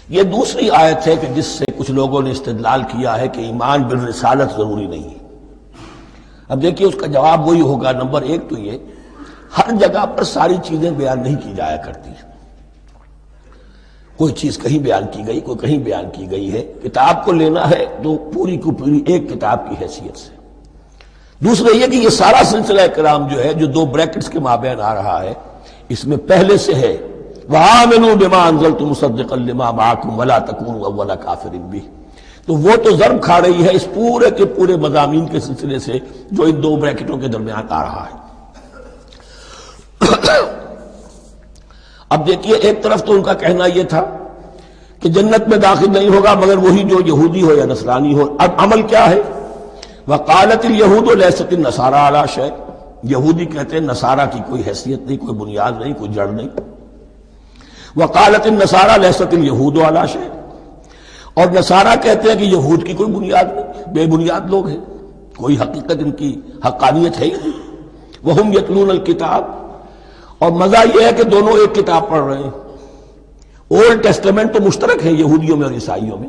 یہ دوسری آیت ہے کہ جس سے کچھ لوگوں نے استدلال کیا ہے کہ ایمان بالرسالت ضروری نہیں ہے۔ اب دیکھیے اس کا جواب وہی ہوگا، نمبر ایک تو یہ ہر جگہ پر ساری چیزیں بیان نہیں کی جایا کرتی، کوئی چیز کہیں بیان کی گئی، کوئی کہیں بیان کی گئی ہے۔ کتاب کو لینا ہے تو پوری کو پوری ایک کتاب کی حیثیت سے۔ دوسرا یہ کہ یہ سارا سلسلہ کرام جو ہے، جو دو بریکٹس کے مابین آ رہا ہے، اس میں پہلے سے ہے وَآمِنُوا بِمَا أَنزَلْتُ مُصَدِّقًا لِمَا مَعَكُمْ وَلَا تَكُونُوا أَوَّلَ كَافِرٍ بِهِ، تو وہ تو ضرب کھا رہی ہے اس پورے کے پورے مضامین کے سلسلے سے جو ان دو بریکٹوں کے درمیان آ رہا ہے۔ اب دیکھیے ایک طرف تو ان کا کہنا یہ تھا کہ جنت میں داخل نہیں ہوگا مگر وہی جو یہودی ہو یا نصرانی ہو۔ اب عمل کیا ہے؟ وَقَالَتِ الْيَهُودُ لَيْسَتِ النَّصَارَىٰ عَلَىٰ شَيْءٍ، یہودی کہتے ہیں نصارہ کی کوئی حیثیت نہیں، کوئی بنیاد نہیں، کوئی جڑ نہیں۔ وَقَالَتِ النَّصَارَىٰ لَيْسَتِ الْيَهُودُ عَلَىٰ شَيْءٍ، اور نصارہ کہتے ہیں کہ یہود کی کوئی بنیاد نہیں، بے بنیاد لوگ ہیں، کوئی حقیقت ان کی حقانیت ہے ہی نہیں۔ وَهُمْ يَتْلُونَ الْكِتَابَ، اور مزہ یہ ہے کہ دونوں ایک کتاب پڑھ رہے ہیں۔ اولڈ ٹیسٹمنٹ تو مشترک ہے یہودیوں میں اور عیسائیوں میں،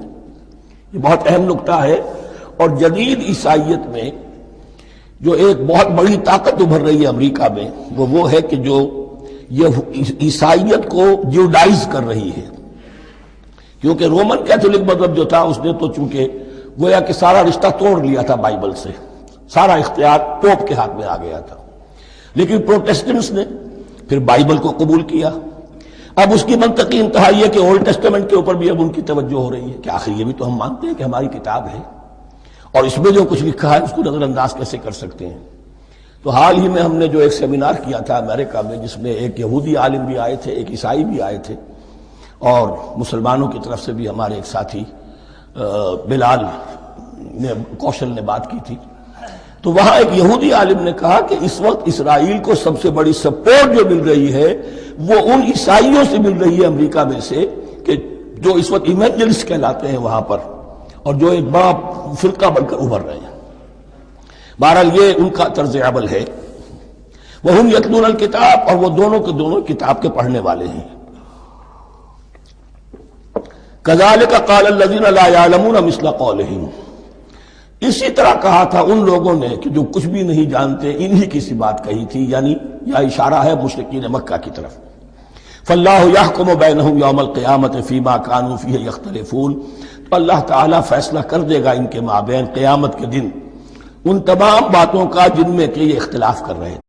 یہ بہت اہم نکتہ ہے۔ اور جدید عیسائیت میں جو ایک بہت بڑی طاقت ابھر رہی ہے امریکہ میں، وہ ہے کہ جو یہ عیسائیت کو جیوڈائز کر رہی ہے، کیونکہ رومن کیتھولک مذہب جو تھا اس نے تو چونکہ گویا کہ سارا رشتہ توڑ لیا تھا بائبل سے، سارا اختیار پوپ کے ہاتھ میں آ گیا تھا، لیکن پروٹیسٹنٹس نے پھر بائبل کو قبول کیا۔ اب اس کی منطقی انتہا یہ کہ اولڈ ٹیسٹمنٹ کے اوپر بھی اب ان کی توجہ ہو رہی ہے کہ آخر یہ بھی تو ہم مانتے ہیں کہ ہماری کتاب ہے، اور اس میں جو کچھ لکھا ہے اس کو نظر انداز کیسے کر سکتے ہیں۔ تو حال ہی میں ہم نے جو ایک سیمینار کیا تھا امریکہ میں، جس میں ایک یہودی عالم بھی آئے تھے، ایک عیسائی بھی آئے تھے، اور مسلمانوں کی طرف سے بھی ہمارے ایک ساتھی بلال کوشل نے بات کی تھی، تو وہاں ایک یہودی عالم نے کہا کہ اس وقت اسرائیل کو سب سے بڑی سپورٹ جو مل رہی ہے وہ ان عیسائیوں سے مل رہی ہے امریکہ میں سے، کہ جو اس وقت ایونجلسٹ کہلاتے ہیں وہاں پر، اور جو ایک بڑا فرقہ بن کر ابھر رہے ہیں۔ بہرحال یہ ان کا طرز عمل ہے۔ وَهُمْ يَتْلُونَ الْكِتَابَ، اور وہ دونوں کے دونوں کتاب کے پڑھنے والے ہیں۔ كَذَلِكَ قَالَ الَّذِينَ لَا يَعْلَمُونَ مِثْلَ قَوْلِهِمْ، اسی طرح کہا تھا ان لوگوں نے کہ جو کچھ بھی نہیں جانتے انہی کی سی بات کہی تھی، یعنی یہ اشارہ ہے مشرکین مکہ کی طرف۔ فَاللَّهُ يَحْكُمُ بَيْنَهُمْ يَوْمَ الْقِيَامَةِ فِيمَا كَانُوا فِيهِ يَخْتَلِفُونَ، تو اللہ تعالیٰ فیصلہ کر دے گا ان کے مابین قیامت کے دن ان تمام باتوں کا جن میں کہ یہ اختلاف کر رہے تھے۔